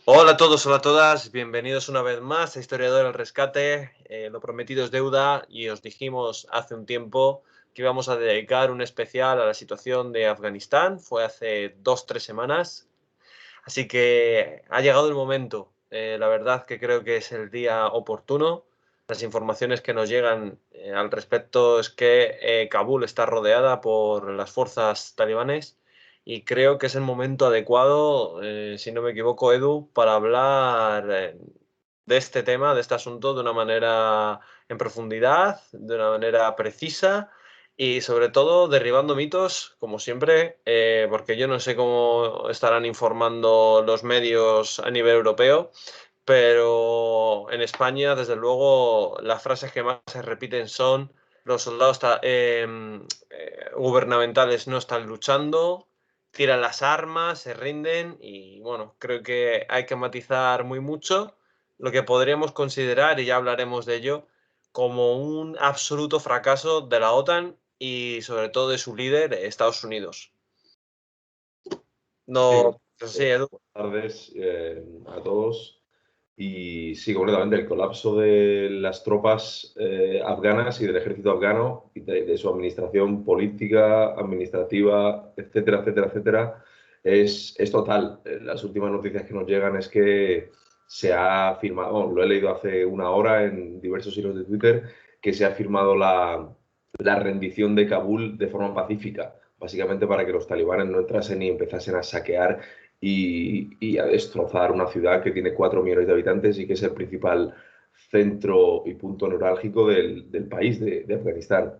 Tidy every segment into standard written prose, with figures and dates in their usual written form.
Hola a todos, hola a todas, bienvenidos una vez más a Historiador al Rescate. Lo prometido es deuda y os dijimos hace un tiempo que íbamos a dedicar un especial a la situación de Afganistán. Fue hace 2 o 3 semanas, así que ha llegado el momento. La verdad que creo que es el día oportuno. Las informaciones que nos llegan al respecto es que Kabul está rodeada por las fuerzas talibanes y creo que es el momento adecuado, si no me equivoco, Edu, para hablar de este tema, de este asunto, de una manera en profundidad, de una manera precisa y sobre todo derribando mitos, como siempre, porque yo no sé cómo estarán informando los medios a nivel europeo, pero en España, desde luego, las frases que más se repiten son los soldados gubernamentales no están luchando, tiran las armas, se rinden y bueno, creo que hay que matizar muy mucho lo que podríamos considerar, y ya hablaremos de ello, como un absoluto fracaso de la OTAN y sobre todo de su líder, Estados Unidos. Sí, No, sí, Edu. buenas tardes a todos. Y sí, completamente, el colapso de las tropas afganas y del ejército afgano y de su administración política, administrativa, etcétera, etcétera, etcétera, es total. Las últimas noticias que nos llegan es que se ha firmado, bueno, lo he leído hace una hora en diversos hilos de Twitter, que se ha firmado la rendición de Kabul de forma pacífica, básicamente para que los talibanes no entrasen y empezasen a saquear y a destrozar una ciudad que tiene 4 millones de habitantes y que es el principal centro y punto neurálgico del país, de Afganistán.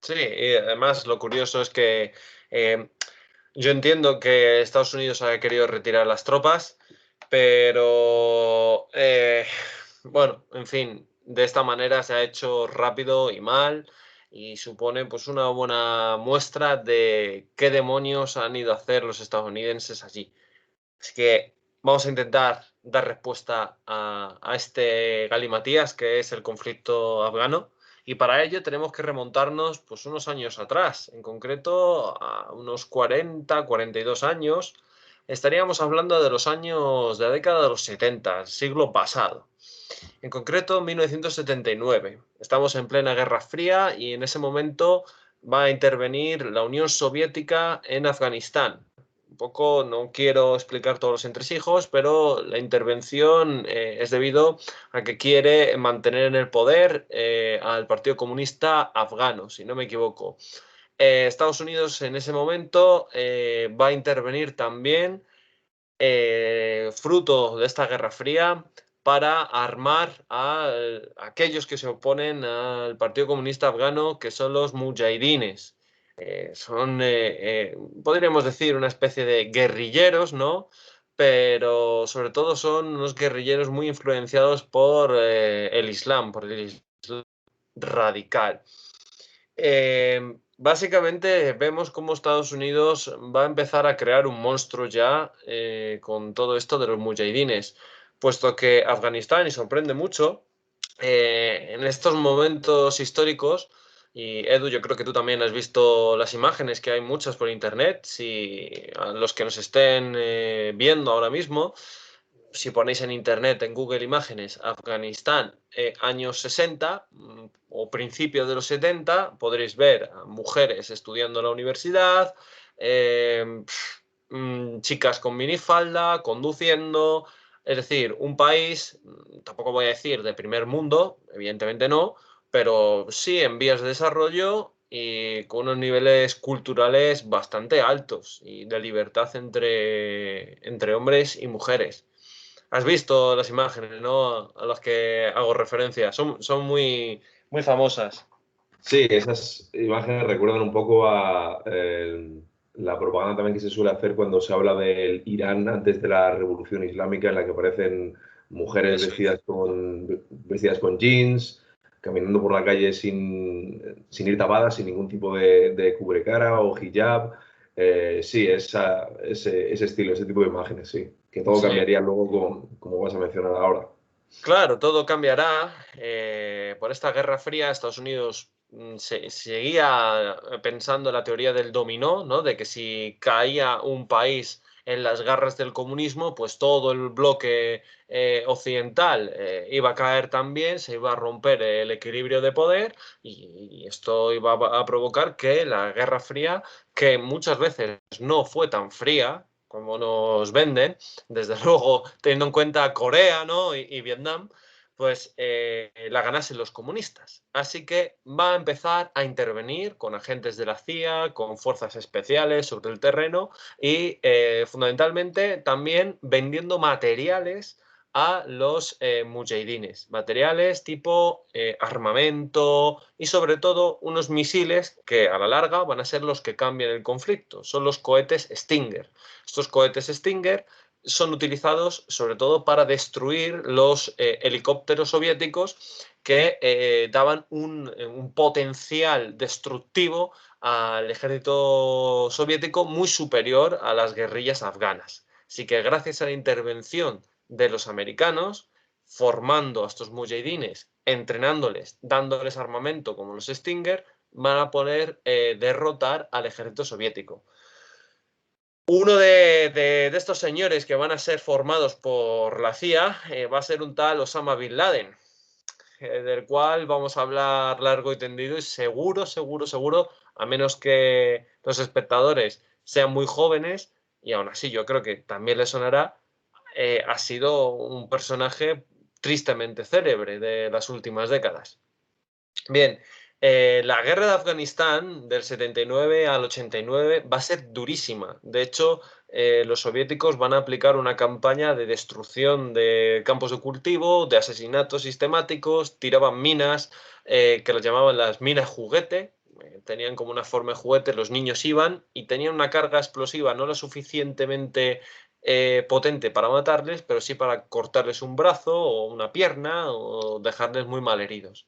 Sí, y además lo curioso es que eh, yo entiendo que Estados Unidos haya querido retirar las tropas, pero bueno, en fin, de esta manera se ha hecho rápido y mal y supone pues una buena muestra de qué demonios han ido a hacer los estadounidenses allí. Así que vamos a intentar dar respuesta a este galimatías que es el conflicto afgano. Y para ello tenemos que remontarnos pues, unos años atrás, en concreto a unos 42 años. Estaríamos hablando de los años de la década de los 70, el siglo pasado. En concreto, 1979. Estamos en plena Guerra Fría y en ese momento va a intervenir la Unión Soviética en Afganistán. Un poco, no quiero explicar todos los entresijos, pero la intervención es debido a que quiere mantener en el poder al Partido Comunista Afgano, si no me equivoco. Estados Unidos en ese momento va a intervenir también, fruto de esta Guerra Fría, para armar a aquellos que se oponen al Partido Comunista Afgano, que son los mujahidines. Son, podríamos decir, una especie de guerrilleros, ¿no? Pero sobre todo son unos guerrilleros muy influenciados por el Islam, por el Islam radical. Básicamente vemos cómo Estados Unidos va a empezar a crear un monstruo ya con todo esto de los mujahidines, puesto que Afganistán, y sorprende mucho, en estos momentos históricos, y Edu, yo creo que tú también has visto las imágenes, que hay muchas por internet, si a los que nos estén viendo ahora mismo, si ponéis en internet, en Google Imágenes, Afganistán, años 60 o principios de los 70, podréis ver a mujeres estudiando en la universidad, chicas con minifalda, conduciendo, es decir, un país, tampoco voy a decir de primer mundo, evidentemente no, pero sí en vías de desarrollo y con unos niveles culturales bastante altos y de libertad entre hombres y mujeres. Has visto las imágenes, ¿no? A las que hago referencia. Son muy, muy famosas. Sí, esas imágenes recuerdan un poco a la propaganda también que se suele hacer cuando se habla del Irán antes de la Revolución Islámica, en la que aparecen mujeres Eso es. vestidas con jeans, caminando por la calle sin ir tapadas, sin ningún tipo de cubrecara o hijab. Sí, ese estilo, ese tipo de imágenes, sí. Que todo Sí. cambiaría luego como vas a mencionar ahora. Claro, todo cambiará. Por esta Guerra Fría, Estados Unidos seguía pensando en la teoría del dominó, ¿no? De que si caía un país, en las garras del comunismo, pues todo el bloque occidental iba a caer también, se iba a romper el equilibrio de poder y esto iba a provocar que la Guerra Fría, que muchas veces no fue tan fría como nos venden, desde luego teniendo en cuenta Corea, ¿no? y Vietnam, pues la ganasen los comunistas. Así que va a empezar a intervenir con agentes de la CIA, con fuerzas especiales sobre el terreno y fundamentalmente también vendiendo materiales a los mujahidines, materiales tipo armamento y sobre todo unos misiles que a la larga van a ser los que cambien el conflicto, son los cohetes Stinger. Estos cohetes Stinger son utilizados sobre todo para destruir los helicópteros soviéticos que daban un potencial destructivo al ejército soviético muy superior a las guerrillas afganas. Así que gracias a la intervención de los americanos, formando a estos mujahidines, entrenándoles, dándoles armamento como los Stinger, van a poder derrotar al ejército soviético. Uno de estos señores que van a ser formados por la CIA va a ser un tal Osama Bin Laden, del cual vamos a hablar largo y tendido y seguro, a menos que los espectadores sean muy jóvenes, y aún así yo creo que también les sonará, ha sido un personaje tristemente célebre de las últimas décadas. Bien, la guerra de Afganistán del 79 al 89 va a ser durísima. De hecho, los soviéticos van a aplicar una campaña de destrucción de campos de cultivo, de asesinatos sistemáticos, tiraban minas que las llamaban las minas juguete. Tenían como una forma de juguete, los niños iban y tenían una carga explosiva no lo suficientemente potente para matarles, pero sí para cortarles un brazo o una pierna o dejarles muy mal heridos.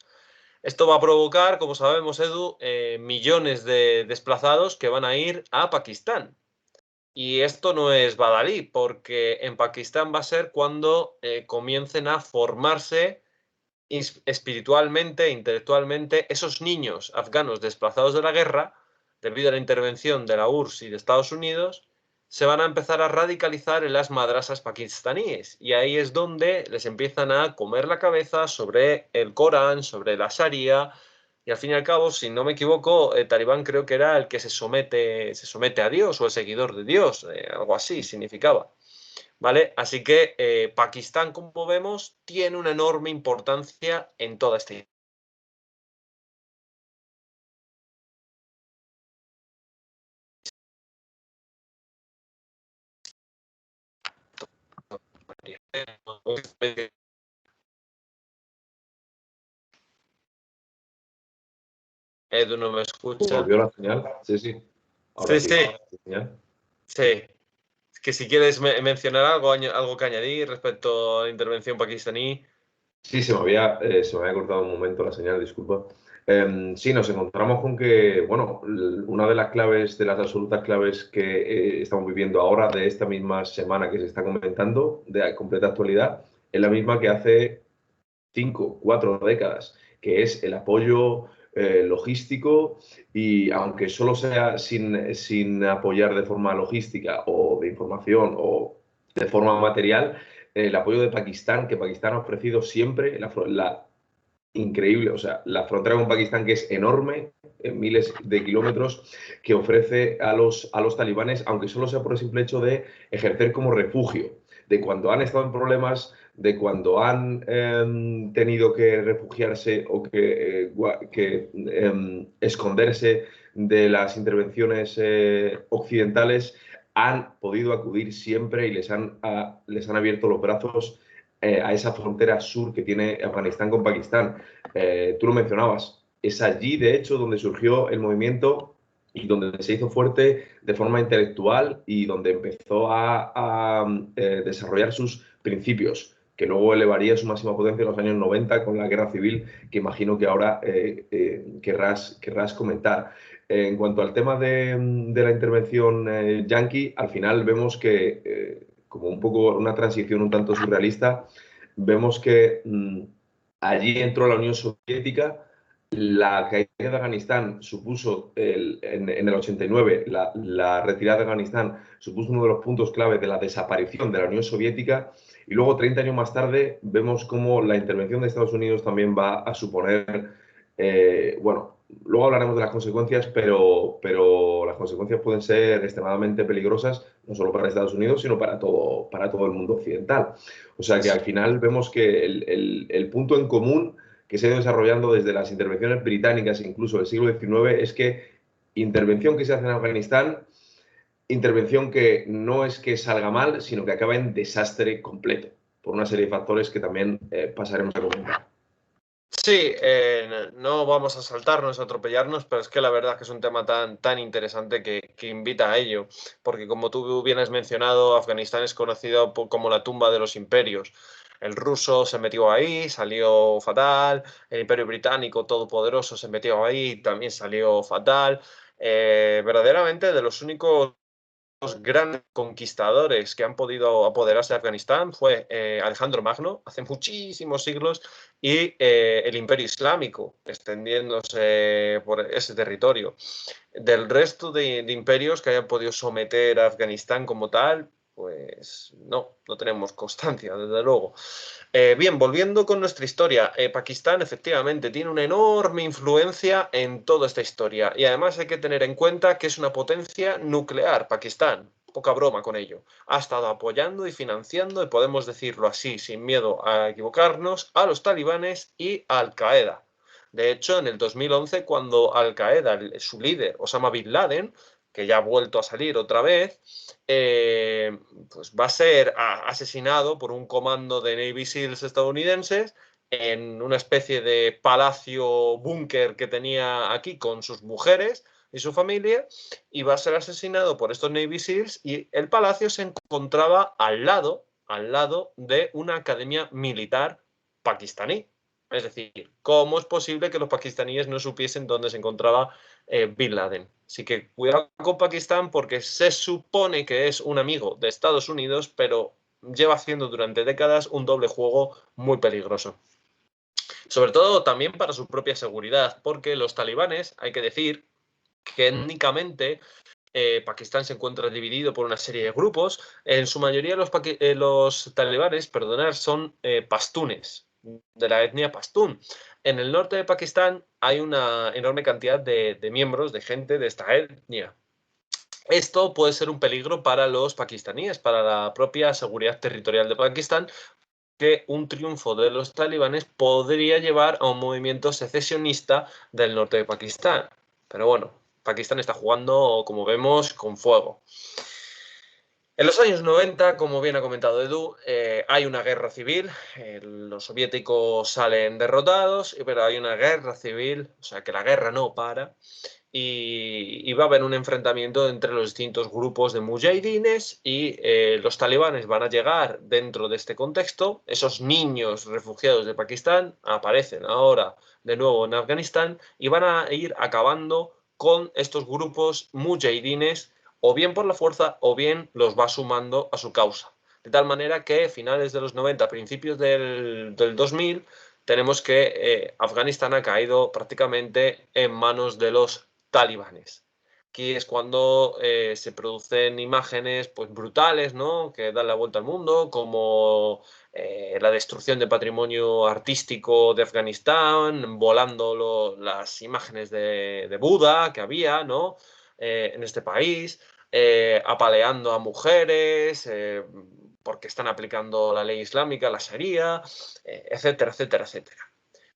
Esto va a provocar, como sabemos, Edu, millones de desplazados que van a ir a Pakistán. Y esto no es badalí, porque en Pakistán va a ser cuando comiencen a formarse espiritualmente, intelectualmente, esos niños afganos desplazados de la guerra, debido a la intervención de la URSS y de Estados Unidos, se van a empezar a radicalizar en las madrasas pakistaníes. Y ahí es donde les empiezan a comer la cabeza sobre el Corán, sobre la Sharia. Y al fin y al cabo, si no me equivoco, Talibán creo que era el que se somete a Dios o el seguidor de Dios, algo así significaba. ¿Vale? Así que Pakistán, como vemos, tiene una enorme importancia en toda esta historia. Edu, ¿no me escucha? ¿Volvió la señal? Sí, sí. Ahora Sí, sí. sí, Señal. sí. Que si quieres mencionar algo que añadir respecto a la intervención pakistaní. Sí, se me había cortado un momento la señal, disculpa. Sí, nos encontramos con que, bueno, una de las claves, de las absolutas claves que estamos viviendo ahora, de esta misma semana que se está comentando, de completa actualidad, es la misma que hace 5, 4 décadas, que es el apoyo logístico y aunque solo sea sin apoyar de forma logística o de información o de forma material, el apoyo de Pakistán, que Pakistán ha ofrecido siempre increíble, o sea, la frontera con Pakistán que es enorme, en miles de kilómetros, que ofrece a los talibanes, aunque solo sea por el simple hecho de ejercer como refugio, de cuando han estado en problemas, de cuando han tenido que refugiarse o que esconderse de las intervenciones occidentales, han podido acudir siempre y les han abierto los brazos a esa frontera sur que tiene Afganistán con Pakistán. Tú lo mencionabas, es allí, de hecho, donde surgió el movimiento y donde se hizo fuerte de forma intelectual y donde empezó a desarrollar sus principios, que luego elevaría su máxima potencia en los años 90 con la guerra civil, que imagino que ahora querrás comentar. En cuanto al tema de la intervención yanqui, al final vemos que, como un poco una transición un tanto surrealista, vemos que allí entró la Unión Soviética La caída de Afganistán supuso, en el 89, la retirada de Afganistán supuso uno de los puntos clave de la desaparición de la Unión Soviética, y luego 30 años más tarde vemos cómo la intervención de Estados Unidos también va a suponer, bueno, luego hablaremos de las consecuencias, pero las consecuencias pueden ser extremadamente peligrosas, no solo para Estados Unidos, sino para todo el mundo occidental. O sea que al final vemos que el punto en común que se ha ido desarrollando desde las intervenciones británicas, incluso del siglo XIX, es que intervención que se hace en Afganistán, intervención que no es que salga mal, sino que acaba en desastre completo, por una serie de factores que también pasaremos a comentar. Sí, no vamos a saltarnos, a atropellarnos, pero es que la verdad es que es un tema tan interesante que invita a ello, porque como tú bien has mencionado, Afganistán es conocido como la tumba de los imperios. El ruso se metió ahí, salió fatal, el imperio británico todopoderoso se metió ahí, también salió fatal. Verdaderamente de los únicos grandes conquistadores que han podido apoderarse de Afganistán fue Alejandro Magno, hace muchísimos siglos, y el Imperio Islámico, extendiéndose por ese territorio. Del resto de imperios que hayan podido someter a Afganistán como tal, pues no tenemos constancia, desde luego. Bien, volviendo con nuestra historia, Pakistán efectivamente tiene una enorme influencia en toda esta historia y además hay que tener en cuenta que es una potencia nuclear, Pakistán. Poca broma con ello. Ha estado apoyando y financiando, y podemos decirlo así, sin miedo a equivocarnos, a los talibanes y a Al-Qaeda. De hecho, en el 2011, cuando Al-Qaeda, su líder, Osama Bin Laden, que ya ha vuelto a salir otra vez, pues va a ser asesinado por un comando de Navy SEALs estadounidenses en una especie de palacio búnker que tenía aquí con sus mujeres y su familia, y va a ser asesinado por estos Navy SEALs, y el palacio se encontraba al lado de una academia militar pakistaní. Es decir, ¿cómo es posible que los pakistaníes no supiesen dónde se encontraba Bin Laden? Así que cuidado con Pakistán, porque se supone que es un amigo de Estados Unidos, pero lleva haciendo durante décadas un doble juego muy peligroso. Sobre todo también para su propia seguridad, porque los talibanes, hay que decir que étnicamente Pakistán se encuentra dividido por una serie de grupos. En su mayoría los talibanes, perdonar, son pastunes, de la etnia pastún. En el norte de Pakistán hay una enorme cantidad de miembros, de gente de esta etnia. Esto puede ser un peligro para los pakistaníes, para la propia seguridad territorial de Pakistán, que un triunfo de los talibanes podría llevar a un movimiento secesionista del norte de Pakistán. Pero bueno, Pakistán está jugando, como vemos, con fuego. En los años 90, como bien ha comentado Edu, hay una guerra civil, los soviéticos salen derrotados, pero hay una guerra civil, o sea que la guerra no para, y va a haber un enfrentamiento entre los distintos grupos de mujahidines, y los talibanes van a llegar dentro de este contexto. Esos niños refugiados de Pakistán aparecen ahora de nuevo en Afganistán y van a ir acabando con estos grupos mujahidines, o bien por la fuerza o bien los va sumando a su causa. De tal manera que a finales de los 90, principios del 2000, tenemos que Afganistán ha caído prácticamente en manos de los talibanes. Aquí es cuando se producen imágenes pues brutales, ¿no?, que dan la vuelta al mundo, como la destrucción de patrimonio artístico de Afganistán, volando las imágenes de Buda que había, ¿no?, en este país, apaleando a mujeres, porque están aplicando la ley islámica, la Sharia, etcétera, etcétera, etcétera.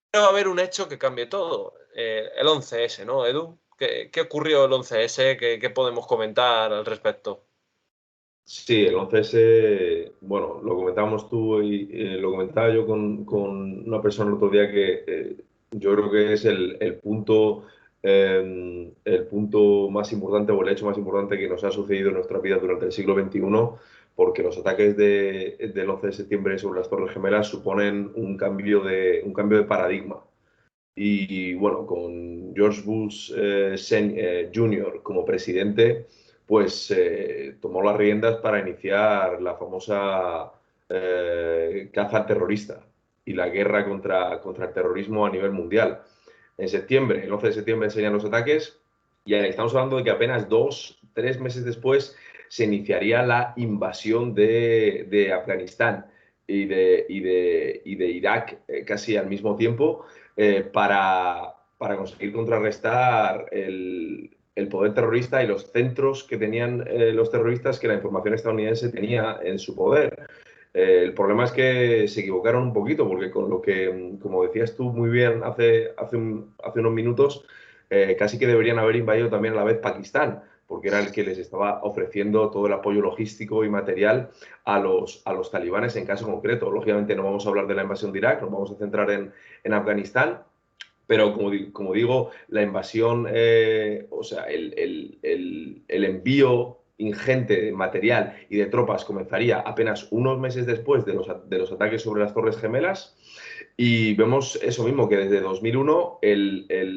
Pero va a haber un hecho que cambie todo, el 11S, ¿no, Edu? ¿Qué ocurrió el 11S? ¿Qué podemos comentar al respecto? Sí, el 11S, bueno, lo comentábamos tú y lo comentaba yo con una persona el otro día que yo creo que es el punto más importante o el hecho más importante que nos ha sucedido en nuestra vida durante el siglo XXI, porque los ataques del 11 de septiembre sobre las Torres Gemelas suponen un cambio de paradigma. Y bueno, con George Bush Jr. como presidente, pues tomó las riendas para iniciar la famosa caza al terrorista y la guerra contra el terrorismo a nivel mundial. en septiembre, el 11 de septiembre enseñan los ataques, y estamos hablando de que apenas 2 o 3 meses después se iniciaría la invasión de Afganistán y de Irak casi al mismo tiempo, para conseguir contrarrestar el poder terrorista y los centros que tenían los terroristas, que la información estadounidense tenía en su poder. El problema es que se equivocaron un poquito, porque con lo que, como decías tú muy bien hace unos minutos, casi que deberían haber invadido también a la vez Pakistán, porque era el que les estaba ofreciendo todo el apoyo logístico y material a los talibanes en caso concreto. Lógicamente no vamos a hablar de la invasión de Irak, nos vamos a centrar en Afganistán, pero como digo, la invasión, o sea, el envío ingente de material y de tropas comenzaría apenas unos meses después de los ataques sobre las Torres Gemelas, y vemos eso mismo, que desde 2001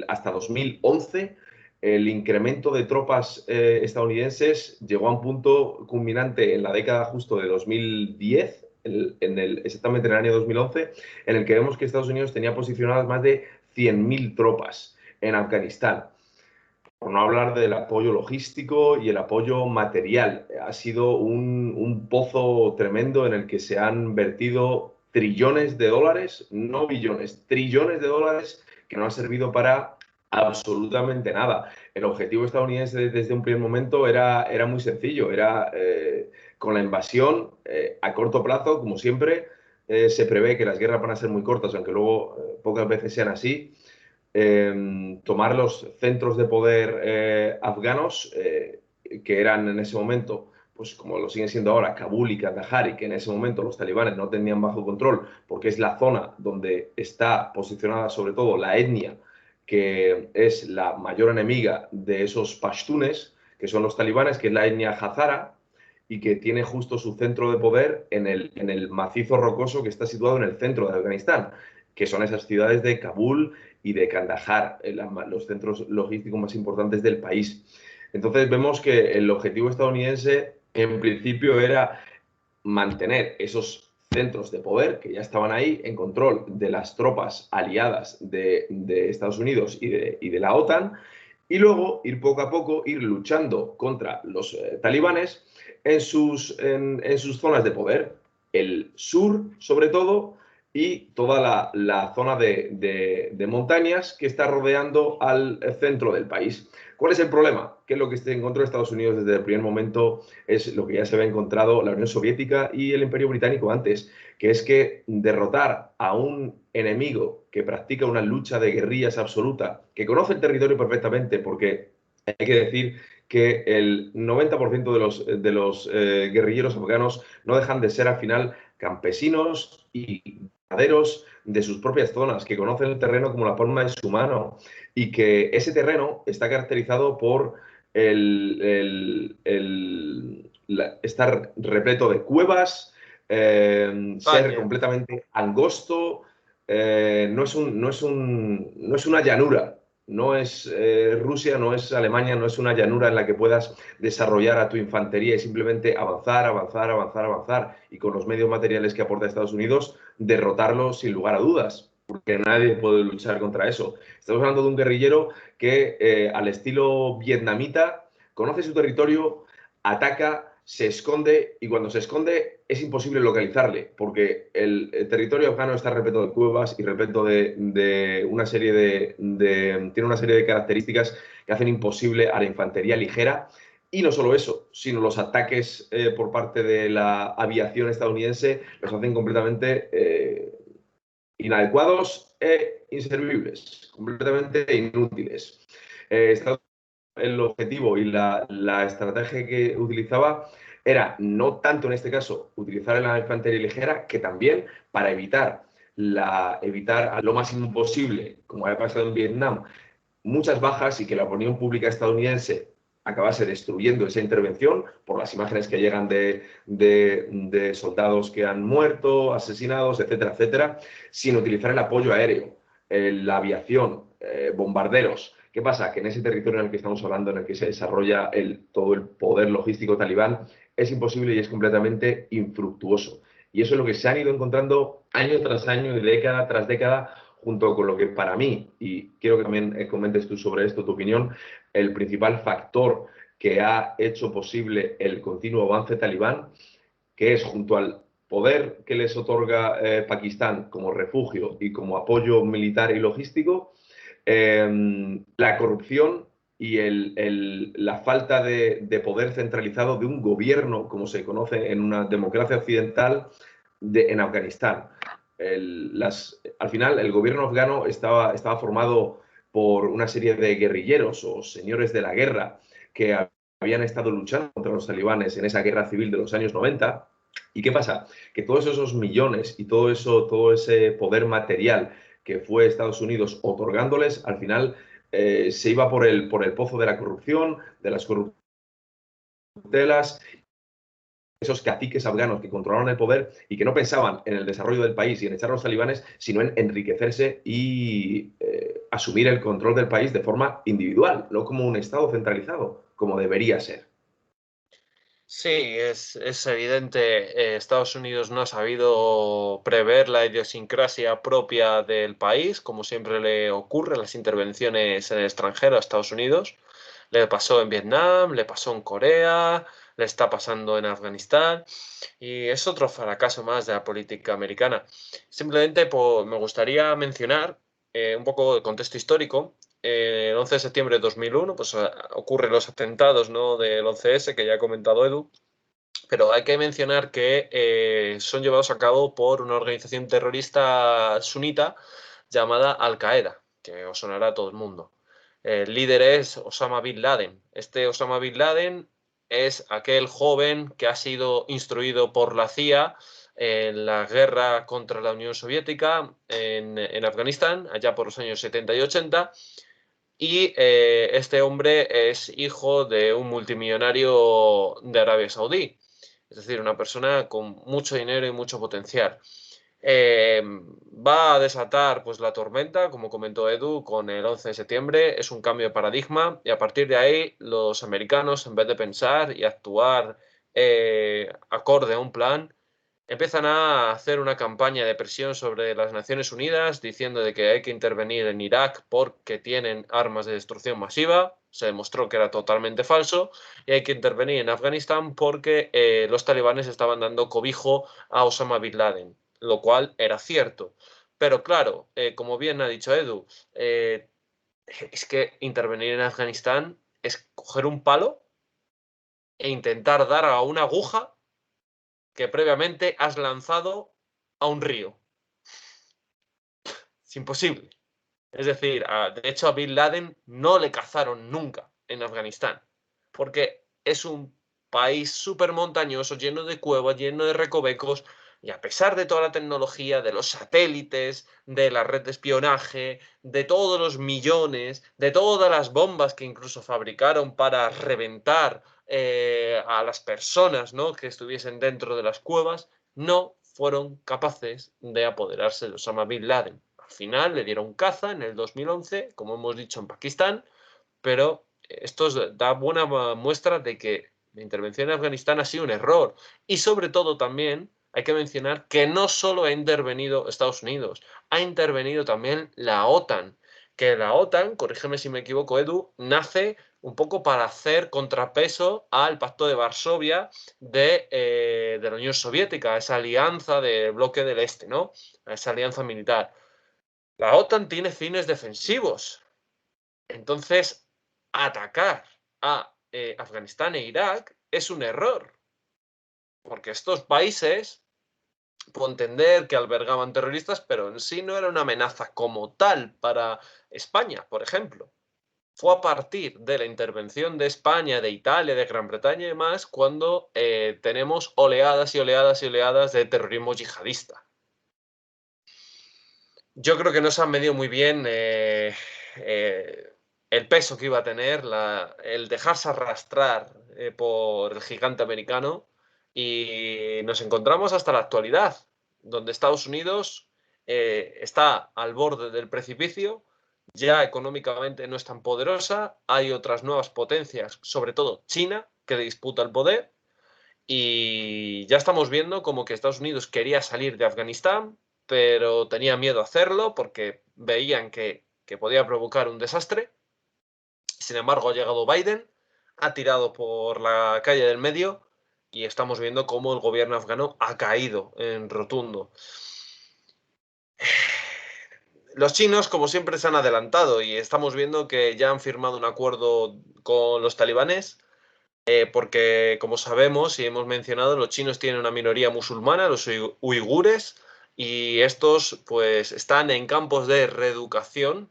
hasta 2011 el incremento de tropas estadounidenses llegó a un punto culminante en la década justo de 2010, exactamente en el año 2011, en el que vemos que Estados Unidos tenía posicionadas más de 100.000 tropas en Afganistán. Por no hablar del apoyo logístico y el apoyo material. Ha sido un pozo tremendo en el que se han vertido trillones de dólares, no billones, trillones de dólares, que no han servido para absolutamente nada. El objetivo estadounidense desde un primer momento era muy sencillo, era con la invasión a corto plazo, como siempre. Se prevé que las guerras van a ser muy cortas, aunque luego pocas veces sean así. Tomar los centros de poder afganos, que eran en ese momento, pues como lo siguen siendo ahora, Kabul y Kandahar, y que en ese momento los talibanes no tenían bajo control, porque es la zona donde está posicionada sobre todo la etnia que es la mayor enemiga de esos pashtunes, que son los talibanes, que es la etnia hazara, y que tiene justo su centro de poder en el macizo rocoso que está situado en el centro de Afganistán, que son esas ciudades de Kabul y de Kandahar, los centros logísticos más importantes del país. Entonces vemos que el objetivo estadounidense en principio era mantener esos centros de poder que ya estaban ahí en control de las tropas aliadas de Estados Unidos y de la OTAN, y luego ir poco a poco, ir luchando contra los talibanes en sus zonas de poder, el sur sobre todo, y toda la zona de montañas que está rodeando al centro del país. ¿Cuál es el problema? Que es lo que se encontró Estados Unidos desde el primer momento, es lo que ya se había encontrado la Unión Soviética y el Imperio Británico antes, que es que derrotar a un enemigo que practica una lucha de guerrillas absoluta, que conoce el territorio perfectamente, porque hay que decir que el 90% de los guerrilleros afganos no dejan de ser al final campesinos y ganaderos de sus propias zonas, que conocen el terreno como la palma de su mano, y que ese terreno está caracterizado por estar repleto de cuevas, ser Vaya. completamente angosto. No es una llanura, no es Rusia, no es Alemania, no es una llanura en la que puedas desarrollar a tu infantería y simplemente avanzar, avanzar, avanzar, avanzar, y con los medios materiales que aporta Estados Unidos derrotarlo sin lugar a dudas, porque nadie puede luchar contra eso. Estamos hablando de un guerrillero que, al estilo vietnamita, conoce su territorio, ataca, se esconde, y cuando se esconde es imposible localizarle, porque el territorio afgano está repleto de cuevas y repleto de una serie tiene una serie de características que hacen imposible a la infantería ligera. Y no solo eso, sino los ataques por parte de la aviación estadounidense los hacen completamente inadecuados e inservibles, completamente inútiles. El objetivo y la estrategia que utilizaba era no tanto en este caso utilizar la infantería ligera, que también para evitar a lo máximo posible, como había pasado en Vietnam, muchas bajas, y que la opinión pública estadounidense acabase destruyendo esa intervención por las imágenes que llegan de soldados que han muerto, asesinados, etcétera, etcétera, sin utilizar el apoyo aéreo, la aviación, bombarderos. ¿Qué pasa? Que en ese territorio en el que estamos hablando, en el que se desarrolla todo el poder logístico talibán, es imposible y es completamente infructuoso. Y eso es lo que se han ido encontrando año tras año y década tras década, junto con lo que para mí, y quiero que también comentes tú sobre esto, tu opinión, el principal factor que ha hecho posible el continuo avance talibán, que es junto al poder que les otorga Pakistán como refugio y como apoyo militar y logístico, la corrupción y la falta de poder centralizado de un gobierno, como se conoce en una democracia occidental, en Afganistán. Al final, el gobierno afgano estaba formado por una serie de guerrilleros o señores de la guerra que habían estado luchando contra los talibanes en esa guerra civil de los años 90. ¿Y qué pasa? Que todos esos millones y todo ese poder material que fue Estados Unidos otorgándoles, al final se iba por el pozo de la corrupción, de las corruptelas, esos caciques afganos que controlaban el poder y que no pensaban en el desarrollo del país y en echar a los talibanes, sino en enriquecerse y asumir el control del país de forma individual, no como un Estado centralizado, como debería ser. Sí, es evidente, Estados Unidos no ha sabido prever la idiosincrasia propia del país, como siempre le ocurre en las intervenciones en el extranjero a Estados Unidos. Le pasó en Vietnam, le pasó en Corea, le está pasando en Afganistán y es otro fracaso más de la política americana. Simplemente me gustaría mencionar un poco de contexto histórico. El 11 de septiembre de 2001 pues, ocurren los atentados, ¿no?, del 11S, que ya ha comentado Edu, pero hay que mencionar que son llevados a cabo por una organización terrorista sunita llamada Al-Qaeda, que os sonará a todo el mundo. El líder es Osama Bin Laden. Este Osama Bin Laden es aquel joven que ha sido instruido por la CIA en la guerra contra la Unión Soviética en Afganistán, allá por los años 70 y 80, y este hombre es hijo de un multimillonario de Arabia Saudí, es decir, una persona con mucho dinero y mucho potencial. Va a desatar pues la tormenta, como comentó Edu, con el 11 de septiembre. Es un cambio de paradigma y a partir de ahí los americanos, en vez de pensar y actuar acorde a un plan, empiezan a hacer una campaña de presión sobre las Naciones Unidas diciendo de que hay que intervenir en Irak porque tienen armas de destrucción masiva. Se demostró que era totalmente falso. Y hay que intervenir en Afganistán porque los talibanes estaban dando cobijo a Osama Bin Laden, lo cual era cierto. Pero claro, como bien ha dicho Edu, es que intervenir en Afganistán es coger un palo e intentar dar a una aguja que previamente has lanzado a un río. Es imposible. Es decir, de hecho a Bin Laden no le cazaron nunca en Afganistán, porque es un país súper montañoso, lleno de cuevas, lleno de recovecos, y a pesar de toda la tecnología, de los satélites, de la red de espionaje, de todos los millones, de todas las bombas que incluso fabricaron para reventar a las personas, ¿no?, que estuviesen dentro de las cuevas, no fueron capaces de apoderarse de Osama Bin Laden. Al final le dieron caza en el 2011, como hemos dicho, en Pakistán, pero esto da buena muestra de que la intervención en Afganistán ha sido un error. Y sobre todo también hay que mencionar que no solo ha intervenido Estados Unidos, ha intervenido también la OTAN, que la OTAN, corrígeme si me equivoco, Edu, nace un poco para hacer contrapeso al Pacto de Varsovia de la Unión Soviética, esa alianza del bloque del Este, ¿no?, esa alianza militar. La OTAN tiene fines defensivos. Entonces, atacar a Afganistán e Irak es un error, porque estos países, puedo entender que albergaban terroristas, pero en sí no era una amenaza como tal para España, por ejemplo. Fue a partir de la intervención de España, de Italia, de Gran Bretaña y demás, cuando tenemos oleadas y oleadas y oleadas de terrorismo yihadista. Yo creo que no se han medido muy bien el peso que iba a tener el dejarse arrastrar por el gigante americano, y nos encontramos hasta la actualidad, donde Estados Unidos está al borde del precipicio, ya económicamente no es tan poderosa, hay otras nuevas potencias, sobre todo China, que le disputa el poder, y ya estamos viendo como que Estados Unidos quería salir de Afganistán, pero tenía miedo a hacerlo porque veían que podía provocar un desastre. Sin embargo, ha llegado Biden, ha tirado por la calle del medio y estamos viendo cómo el gobierno afgano ha caído en rotundo. Los chinos, como siempre, se han adelantado y estamos viendo que ya han firmado un acuerdo con los talibanes, porque, como sabemos y hemos mencionado, los chinos tienen una minoría musulmana, los uigures, y estos pues están en campos de reeducación,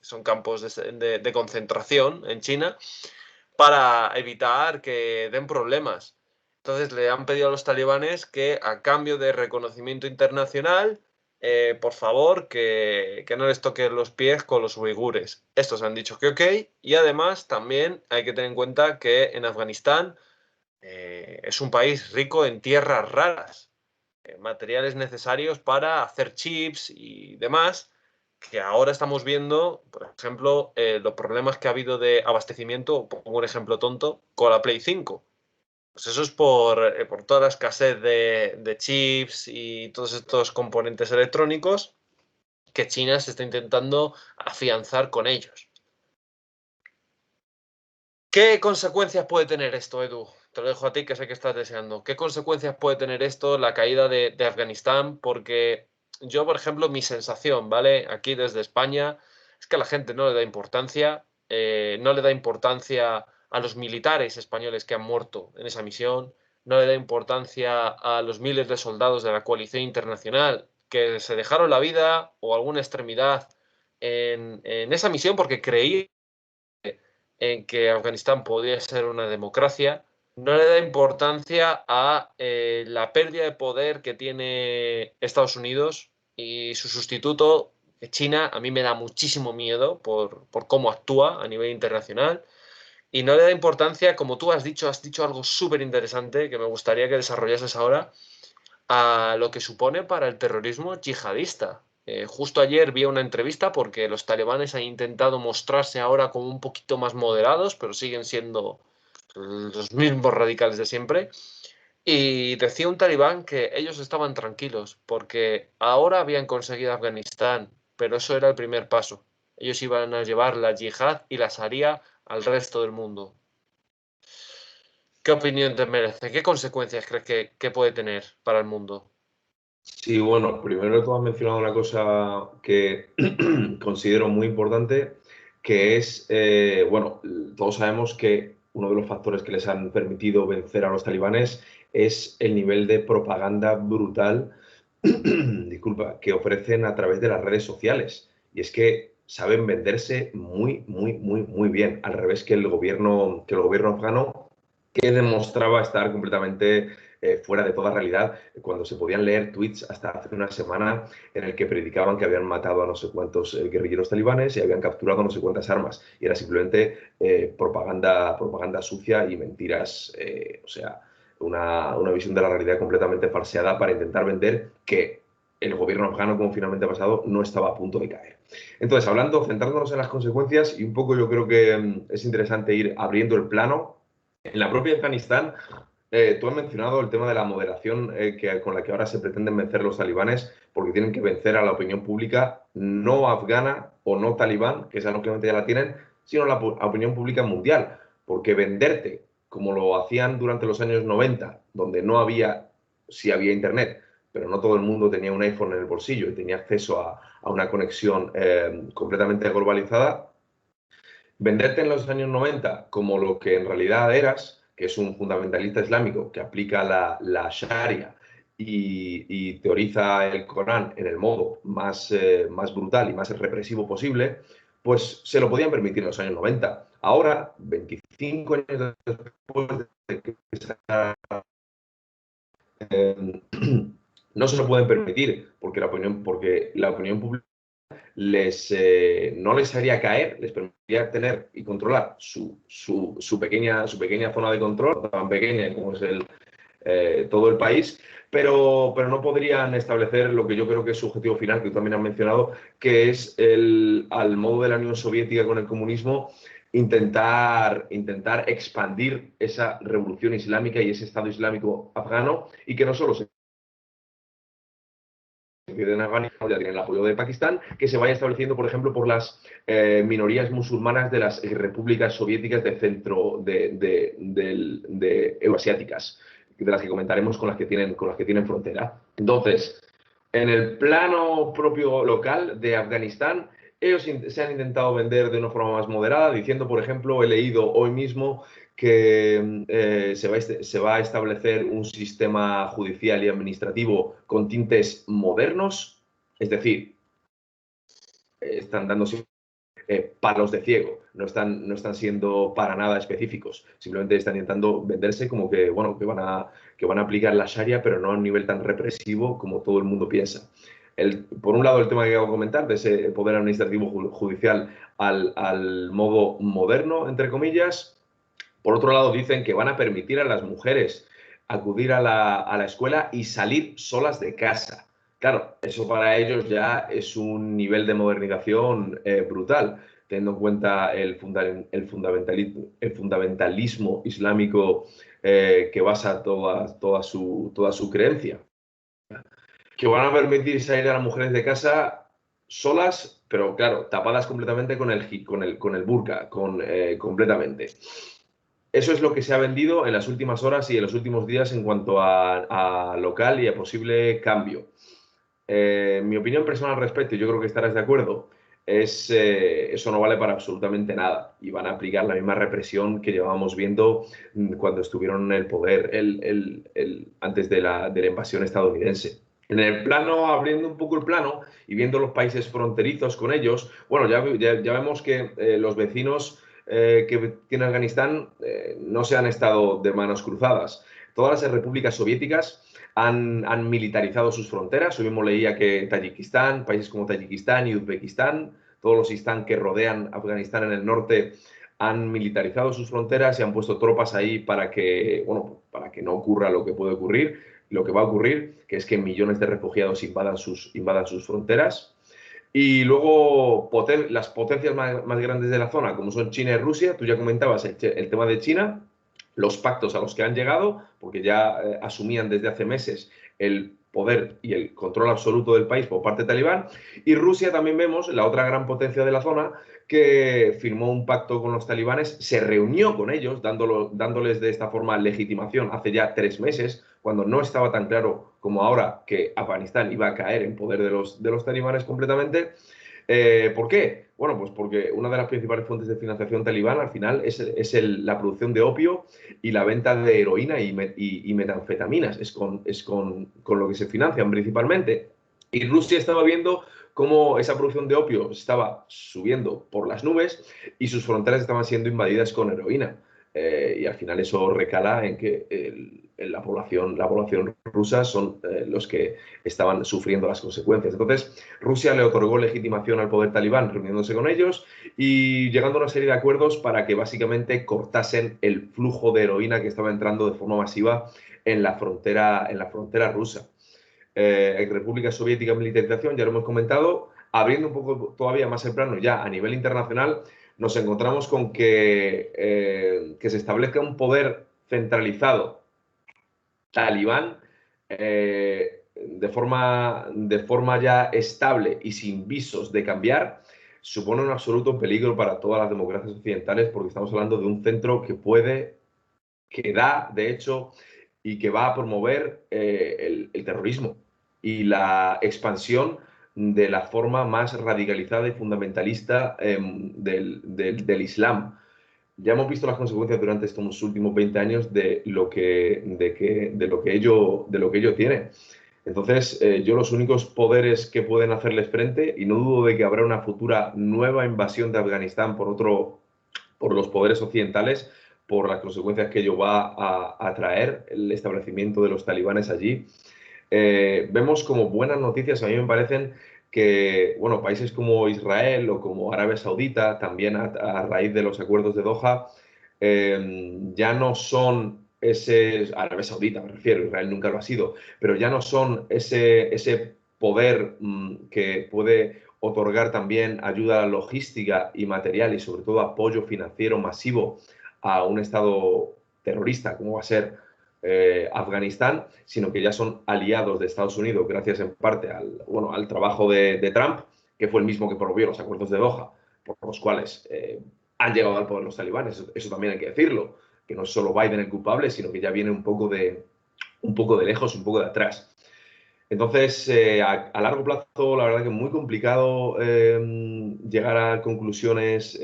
son campos de concentración en China, para evitar que den problemas. Entonces le han pedido a los talibanes que a cambio de reconocimiento internacional, por favor, que no les toquen los pies con los uigures. Estos han dicho que ok, y además también hay que tener en cuenta que en Afganistán es un país rico en tierras raras, materiales necesarios para hacer chips y demás, que ahora estamos viendo, por ejemplo, los problemas que ha habido de abastecimiento, pongo un ejemplo tonto, con la Play 5. Pues eso es por toda la escasez de chips y todos estos componentes electrónicos que China se está intentando afianzar con ellos. ¿Qué consecuencias puede tener esto, Edu? Te lo dejo a ti, que sé que estás deseando. ¿Qué consecuencias puede tener esto, la caída de Afganistán? Porque yo, por ejemplo, mi sensación, ¿vale? Aquí desde España, es que a la gente no le da importancia, no le da importancia a los militares españoles que han muerto en esa misión, no le da importancia a los miles de soldados de la coalición internacional que se dejaron la vida o alguna extremidad en esa misión porque creían en que Afganistán podría ser una democracia, no le da importancia a la pérdida de poder que tiene Estados Unidos y su sustituto, China, a mí me da muchísimo miedo por cómo actúa a nivel internacional. Y no le da importancia, como tú has dicho algo súper interesante que me gustaría que desarrollases ahora, a lo que supone para el terrorismo yihadista. Justo ayer vi una entrevista porque los talibanes han intentado mostrarse ahora como un poquito más moderados, pero siguen siendo los mismos radicales de siempre. Y decía un talibán que ellos estaban tranquilos porque ahora habían conseguido Afganistán, pero eso era el primer paso. Ellos iban a llevar la yihad y la sharia al resto del mundo. ¿Qué opinión te merece? ¿Qué consecuencias crees que puede tener para el mundo? Sí, bueno, primero tú has mencionado una cosa que considero muy importante, que es, bueno, todos sabemos que uno de los factores que les han permitido vencer a los talibanes es el nivel de propaganda brutal, disculpa, que ofrecen a través de las redes sociales. Y es que saben venderse muy, muy, muy, muy bien, al revés que el gobierno afgano, que demostraba estar completamente fuera de toda realidad, cuando se podían leer tweets hasta hace una semana en el que predicaban que habían matado a no sé cuántos guerrilleros talibanes y habían capturado no sé cuántas armas. Y era simplemente propaganda sucia y mentiras, o sea, una visión de la realidad completamente falseada para intentar vender que el gobierno afgano, como finalmente ha pasado, no estaba a punto de caer. Entonces, centrándonos en las consecuencias, y un poco yo creo que es interesante ir abriendo el plano. En la propia Afganistán, tú has mencionado el tema de la moderación con la que ahora se pretenden vencer los talibanes, porque tienen que vencer a la opinión pública no afgana o no talibán, que esa obviamente ya la tienen, sino la opinión pública mundial. Porque venderte, como lo hacían durante los años 90, donde no había, sí había internet, pero no todo el mundo tenía un iPhone en el bolsillo y tenía acceso a una conexión completamente globalizada, venderte en los años 90 como lo que en realidad eras, que es un fundamentalista islámico que aplica la Sharia y teoriza el Corán en el modo más brutal y más represivo posible, pues se lo podían permitir en los años 90. Ahora, 25 años después de que eh, no se lo pueden permitir porque la opinión pública no les haría caer, les permitiría tener y controlar su pequeña zona de control, tan pequeña como es todo el país, pero no podrían establecer lo que yo creo que es su objetivo final, que tú también has mencionado, que es al modo de la Unión Soviética con el comunismo, intentar expandir esa revolución islámica y ese Estado Islámico afgano, y que no solo se sucede en Afganistán, ya tienen el apoyo de Pakistán, que se vaya estableciendo, por ejemplo, por las minorías musulmanas de las repúblicas soviéticas de centro de euroasiáticas, de las que comentaremos con las que tienen frontera. Entonces, en el plano propio local de Afganistán, ellos se han intentado vender de una forma más moderada, diciendo, por ejemplo, he leído hoy mismo que se va a establecer un sistema judicial y administrativo con tintes modernos, es decir, están dándose palos de ciego, no están siendo para nada específicos, simplemente están intentando venderse como que, bueno, que van a aplicar la Sharia, pero no a un nivel tan represivo como todo el mundo piensa. Por un lado, el tema que acabo de comentar, de ese poder administrativo judicial al modo moderno, entre comillas. Por otro lado, dicen que van a permitir a las mujeres acudir a la escuela y salir solas de casa. Claro, eso para ellos ya es un nivel de modernización brutal, teniendo en cuenta el fundamentalismo islámico que basa toda su creencia. Que van a permitir salir a las mujeres de casa solas, pero claro, tapadas completamente con el burka, completamente. Eso es lo que se ha vendido en las últimas horas y en los últimos días en cuanto a local y a posible cambio. Mi opinión personal al respecto, y yo creo que estarás de acuerdo, es eso no vale para absolutamente nada y van a aplicar la misma represión que llevábamos viendo cuando estuvieron en el poder antes de la invasión estadounidense. En el plano, abriendo un poco el plano y viendo los países fronterizos con ellos, bueno, ya vemos que los vecinos que tiene Afganistán no se han estado de manos cruzadas. Todas las repúblicas soviéticas han militarizado sus fronteras. Hoy mismo leía que Tayikistán, países como Tayikistán y Uzbekistán, todos los istán que rodean Afganistán en el norte, han militarizado sus fronteras y han puesto tropas ahí para que no ocurra lo que puede ocurrir, lo que va a ocurrir, que es que millones de refugiados invadan sus fronteras. Y luego las potencias más grandes de la zona, como son China y Rusia, tú ya comentabas el tema de China, los pactos a los que han llegado, porque ya asumían desde hace meses el poder y el control absoluto del país por parte de Talibán. Y Rusia también vemos, la otra gran potencia de la zona, que firmó un pacto con los talibanes, se reunió con ellos, dándoles de esta forma legitimación hace ya 3 meses, cuando no estaba tan claro como ahora que Afganistán iba a caer en poder de los talibanes completamente. ¿Por qué? Bueno, pues porque una de las principales fuentes de financiación talibán al final es la producción de opio y la venta de heroína y metanfetaminas. Es con lo que se financian principalmente. Y Rusia estaba viendo cómo esa producción de opio estaba subiendo por las nubes y sus fronteras estaban siendo invadidas con heroína. Y al final eso recala en que la población rusa son los que estaban sufriendo las consecuencias. Entonces, Rusia le otorgó legitimación al poder talibán reuniéndose con ellos y llegando a una serie de acuerdos para que básicamente cortasen el flujo de heroína que estaba entrando de forma masiva en la frontera rusa. En República Soviética militarización, ya lo hemos comentado, abriendo un poco todavía más el plano ya a nivel internacional, nos encontramos con que se establezca un poder centralizado talibán de forma ya estable y sin visos de cambiar, supone un absoluto peligro para todas las democracias occidentales porque estamos hablando de un centro que da, de hecho, y que va a promover el terrorismo y la expansión de la forma más radicalizada y fundamentalista del Islam. Ya hemos visto las consecuencias durante estos últimos 20 años de lo que ello tiene. Entonces, yo los únicos poderes que pueden hacerles frente, y no dudo de que habrá una futura nueva invasión de Afganistán por los poderes occidentales, por las consecuencias que ello va a traer el establecimiento de los talibanes allí. Vemos como buenas noticias, a mí me parecen que, bueno, países como Israel o como Arabia Saudita, también a raíz de los acuerdos de Doha, ya no son Arabia Saudita me refiero, Israel nunca lo ha sido, pero ya no son ese poder que puede otorgar también ayuda logística y material y sobre todo apoyo financiero masivo a un Estado terrorista, como va a ser Afganistán, sino que ya son aliados de Estados Unidos gracias en parte al trabajo de Trump, que fue el mismo que promovió los acuerdos de Doha, por los cuales han llegado al poder los talibanes. Eso también hay que decirlo, que no es solo Biden el culpable, sino que ya viene un poco de lejos, un poco de atrás. Entonces, a largo plazo, la verdad que es muy complicado llegar a conclusiones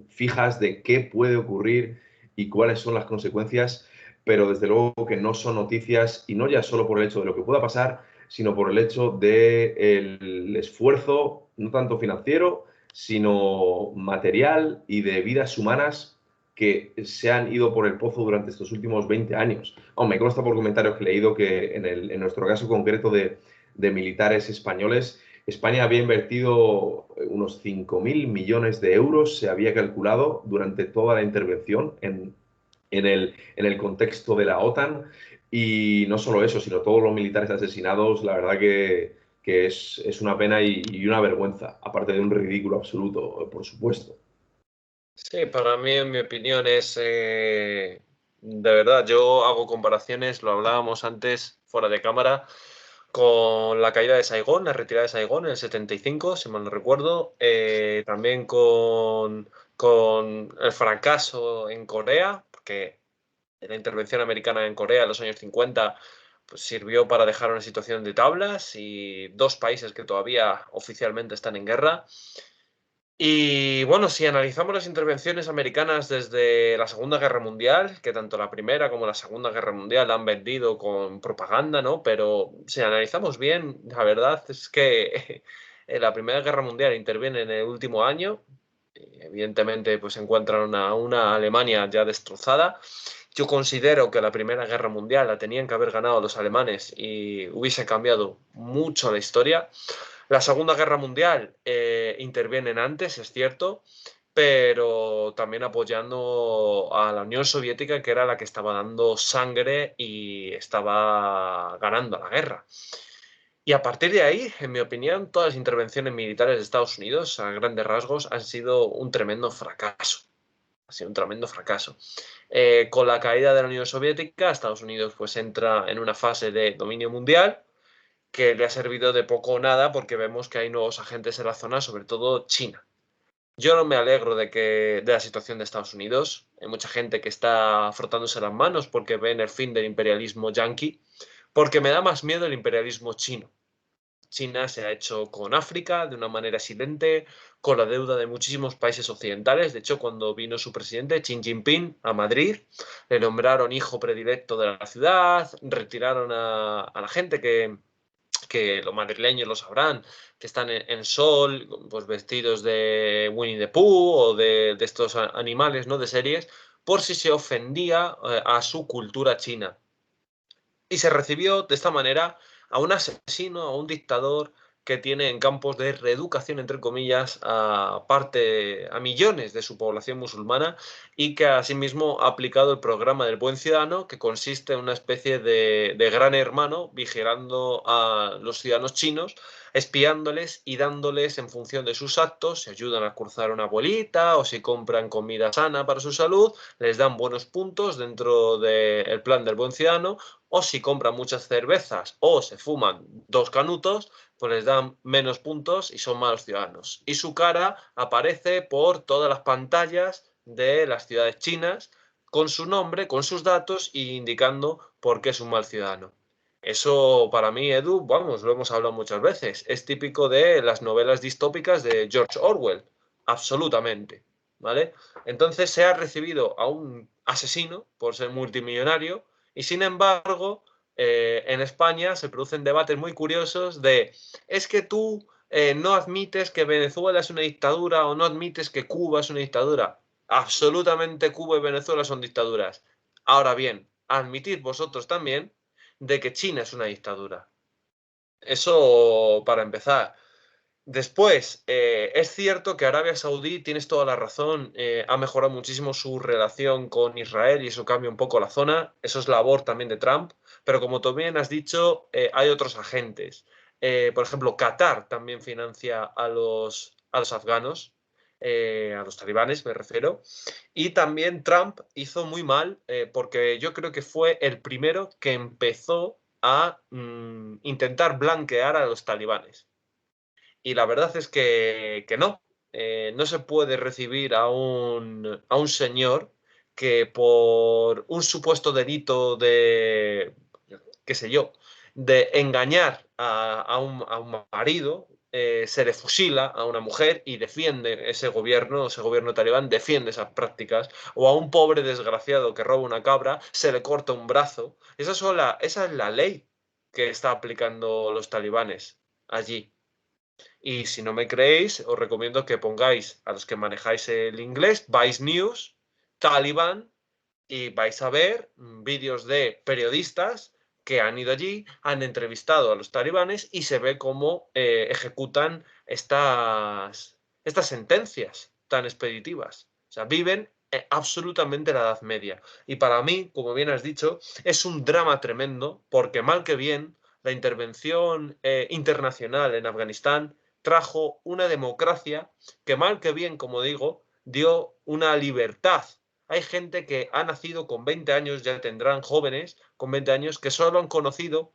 fijas de qué puede ocurrir y cuáles son las consecuencias, pero desde luego que no son noticias, y no ya solo por el hecho de lo que pueda pasar, sino por el hecho del esfuerzo, no tanto financiero, sino material y de vidas humanas que se han ido por el pozo durante estos últimos 20 años. Me consta por comentarios que he leído que en nuestro caso concreto de militares españoles, España había invertido unos 5.000 millones de euros, se había calculado durante toda la intervención en el contexto de la OTAN. Y no solo eso, sino todos los militares asesinados, la verdad que es una pena y una vergüenza, aparte de un ridículo absoluto, por supuesto. Sí, para mí, en mi opinión, es de verdad, yo hago comparaciones, lo hablábamos antes fuera de cámara, con la caída de Saigón, la retirada de Saigón en el 75, si mal no recuerdo, también con el fracaso en Corea, porque la intervención americana en Corea en los años 50 pues, sirvió para dejar una situación de tablas y dos países que todavía oficialmente están en guerra. Y bueno, si analizamos las intervenciones americanas desde la Segunda Guerra Mundial, que tanto la Primera como la Segunda Guerra Mundial han vendido con propaganda, ¿no? Pero si analizamos bien, la verdad es que en la Primera Guerra Mundial interviene en el último año. Evidentemente, pues encuentran a una Alemania ya destrozada. Yo considero que la Primera Guerra Mundial la tenían que haber ganado los alemanes y hubiese cambiado mucho la historia. La Segunda Guerra Mundial intervienen antes, es cierto, pero también apoyando a la Unión Soviética, que era la que estaba dando sangre y estaba ganando la guerra. Y a partir de ahí, en mi opinión, todas las intervenciones militares de Estados Unidos, a grandes rasgos, han sido un tremendo fracaso. Ha sido un tremendo fracaso. Con la caída de la Unión Soviética, Estados Unidos pues entra en una fase de dominio mundial que le ha servido de poco o nada porque vemos que hay nuevos agentes en la zona, sobre todo China. Yo no me alegro de la situación de Estados Unidos. Hay mucha gente que está frotándose las manos porque ven el fin del imperialismo yanqui, porque me da más miedo el imperialismo chino. China se ha hecho con África de una manera silente, con la deuda de muchísimos países occidentales. De hecho, cuando vino su presidente Xi Jinping a Madrid, le nombraron hijo predilecto de la ciudad, retiraron a la gente que los madrileños lo sabrán, que están en Sol, pues vestidos de Winnie the Pooh o de estos animales, ¿no? De series, por si se ofendía a su cultura china. Y se recibió de esta manera a un asesino, a un dictador que tiene en campos de reeducación, entre comillas, a millones de su población musulmana y que asimismo ha aplicado el programa del buen ciudadano, que consiste en una especie de gran hermano vigilando a los ciudadanos chinos, espiándoles y dándoles en función de sus actos, si ayudan a cruzar una abuelita o si compran comida sana para su salud, les dan buenos puntos dentro del plan del buen ciudadano, o si compran muchas cervezas o se fuman dos canutos, pues les dan menos puntos y son malos ciudadanos. Y su cara aparece por todas las pantallas de las ciudades chinas con su nombre, con sus datos y indicando por qué es un mal ciudadano. Eso para mí, Edu, vamos, lo hemos hablado muchas veces, es típico de las novelas distópicas de George Orwell, absolutamente, ¿vale? Entonces se ha recibido a un asesino por ser multimillonario y sin embargo, en España se producen debates muy curiosos de, es que tú no admites que Venezuela es una dictadura o no admites que Cuba es una dictadura. Absolutamente Cuba y Venezuela son dictaduras. Ahora bien, admitid vosotros también de que China es una dictadura. Eso para empezar. Después, es cierto que Arabia Saudí, tienes toda la razón, ha mejorado muchísimo su relación con Israel y eso cambia un poco la zona. Eso es labor también de Trump. Pero como tú bien has dicho, hay otros agentes. Por ejemplo, Qatar también financia a los afganos. a los talibanes me refiero, y también Trump hizo muy mal porque yo creo que fue el primero que empezó a intentar blanquear a los talibanes. Y la verdad es que no. No se puede recibir a un señor que por un supuesto delito de, qué sé yo, de engañar a un marido, se le fusila a una mujer y defiende ese gobierno talibán defiende esas prácticas, o a un pobre desgraciado que roba una cabra, se le corta un brazo. Esa es la ley que está aplicando los talibanes allí. Y si no me creéis, os recomiendo que pongáis a los que manejáis el inglés, Vice News, Taliban, y vais a ver vídeos de periodistas que han ido allí, han entrevistado a los talibanes y se ve cómo ejecutan estas sentencias tan expeditivas. O sea, viven absolutamente la Edad Media. Y para mí, como bien has dicho, es un drama tremendo porque mal que bien, la intervención internacional en Afganistán trajo una democracia que mal que bien, como digo, dio una libertad. Hay gente que ha nacido con 20 años, ya tendrán jóvenes con 20 años, que solo han conocido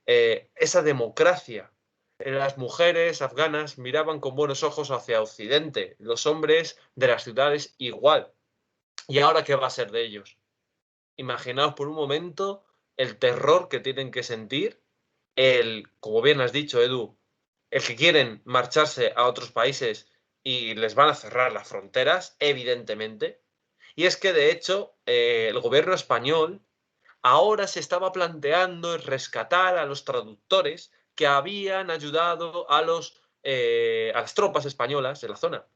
esa democracia. Las mujeres afganas miraban con buenos ojos hacia Occidente, los hombres de las ciudades igual. ¿Y ahora qué va a ser de ellos? Imaginaos por un momento el terror que tienen que sentir, como bien has dicho, Edu, el que quieren marcharse a otros países y les van a cerrar las fronteras, evidentemente. Y es que, de hecho, el gobierno español ahora se estaba planteando rescatar a los traductores que habían ayudado a las tropas españolas de la zona.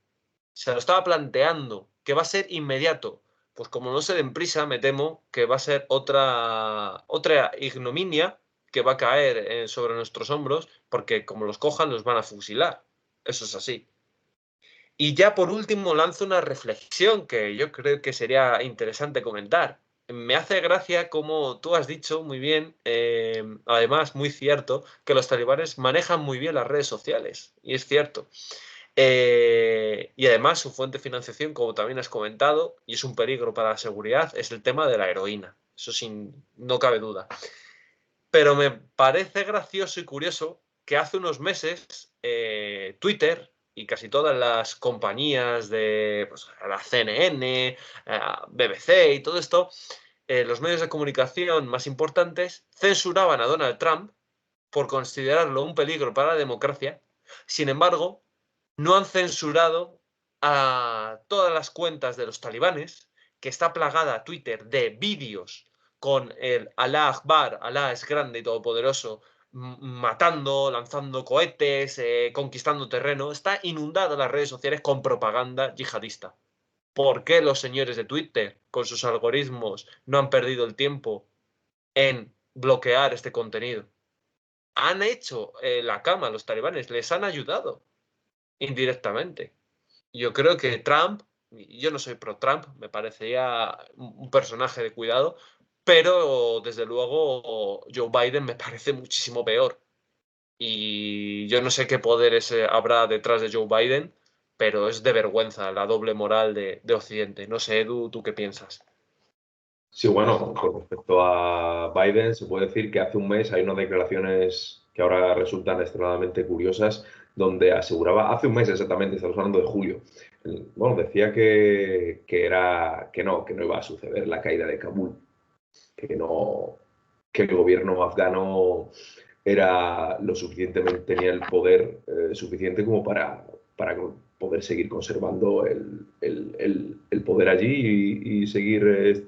Se lo estaba planteando, que va a ser inmediato. Pues como no se den prisa, me temo que va a ser otra ignominia que va a caer sobre nuestros hombros, porque como los cojan, los van a fusilar. Eso es así. Y ya por último lanzo una reflexión que yo creo que sería interesante comentar. Me hace gracia como tú has dicho muy bien, además muy cierto, que los talibanes manejan muy bien las redes sociales. Y es cierto. Y además su fuente de financiación, como también has comentado, y es un peligro para la seguridad, es el tema de la heroína. Eso sin, no cabe duda. Pero me parece gracioso y curioso que hace unos meses Twitter y casi todas las compañías de pues, la CNN, BBC y todo esto, los medios de comunicación más importantes censuraban a Donald Trump por considerarlo un peligro para la democracia. Sin embargo, no han censurado a todas las cuentas de los talibanes, que está plagada Twitter de vídeos con el Alá Akbar, Alá es grande y todopoderoso, matando, lanzando cohetes, conquistando terreno. Está inundada las redes sociales con propaganda yihadista. ¿Por qué los señores de Twitter, con sus algoritmos, no han perdido el tiempo en bloquear este contenido? Han hecho la cama los talibanes, les han ayudado indirectamente. Yo creo que Trump, yo no soy pro Trump, me parecería un personaje de cuidado, pero desde luego Joe Biden me parece muchísimo peor. Y yo no sé qué poderes habrá detrás de Joe Biden, pero es de vergüenza la doble moral de Occidente. No sé, Edu, ¿tú qué piensas? Sí, bueno, con respecto a Biden, se puede decir que hace un mes hay unas declaraciones que ahora resultan extremadamente curiosas, donde aseguraba, hace un mes exactamente, estamos hablando de julio, bueno, decía que no iba a suceder la caída de Kabul, que no, que el gobierno afgano era lo suficientemente, tenía el poder suficiente como para poder seguir conservando el poder allí y seguir,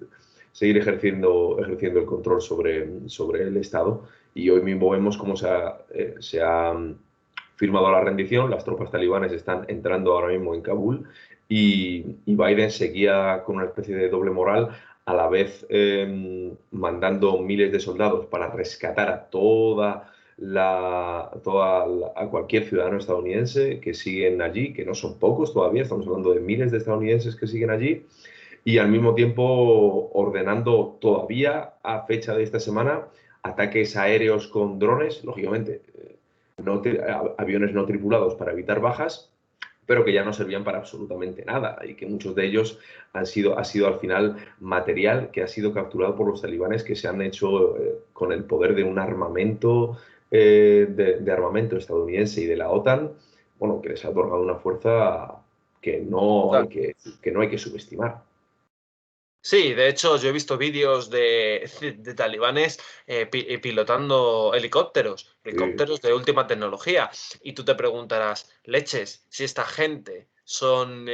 seguir ejerciendo el control sobre el Estado. Y hoy mismo vemos cómo se ha firmado la rendición, las tropas talibanes están entrando ahora mismo en Kabul y Biden seguía con una especie de doble moral, a la vez mandando miles de soldados para rescatar a cualquier ciudadano estadounidense que siguen allí, que no son pocos todavía, estamos hablando de miles de estadounidenses que siguen allí, y al mismo tiempo ordenando todavía a fecha de esta semana ataques aéreos con drones, lógicamente, aviones no tripulados para evitar bajas, pero que ya no servían para absolutamente nada y que muchos de ellos ha sido al final material que ha sido capturado por los talibanes, que se han hecho con el poder de un armamento, de armamento estadounidense y de la OTAN, bueno, que les ha otorgado una fuerza que no hay Total. que no hay que subestimar. Sí, de hecho yo he visto vídeos de talibanes pilotando helicópteros, Sí, helicópteros de última tecnología. Y tú te preguntarás, leches, si esta gente son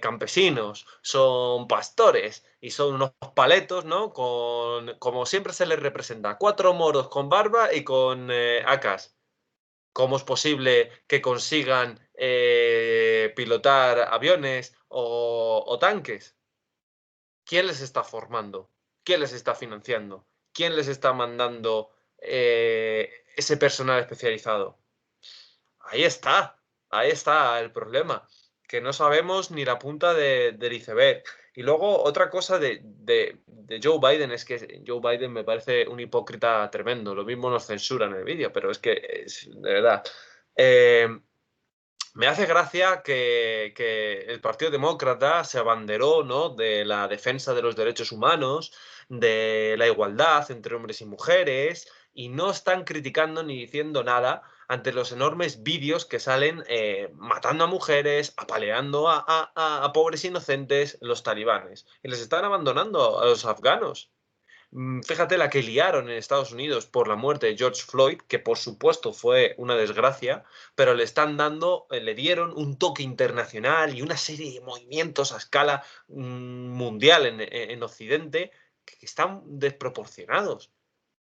campesinos, son pastores y son unos paletos, ¿no? Como siempre se les representa, cuatro moros con barba y con AKs. ¿Cómo es posible que consigan pilotar aviones o tanques? ¿Quién les está formando? ¿Quién les está financiando? ¿Quién les está mandando ese personal especializado? Ahí está el problema, que no sabemos ni la punta del iceberg. Y luego otra cosa de Joe Biden es que Joe Biden me parece un hipócrita tremendo. Lo mismo nos censuran en el vídeo, pero es que es de verdad. Eh, Me hace gracia que el Partido Demócrata se abanderó, ¿no?, de la defensa de los derechos humanos, de la igualdad entre hombres y mujeres, y no están criticando ni diciendo nada ante los enormes vídeos que salen matando a mujeres, apaleando a pobres inocentes, los talibanes. Y les están abandonando a los afganos. Fíjate la que liaron en Estados Unidos por la muerte de George Floyd, que por supuesto fue una desgracia, pero le están dando, le dieron un toque internacional y una serie de movimientos a escala mundial en Occidente que están desproporcionados.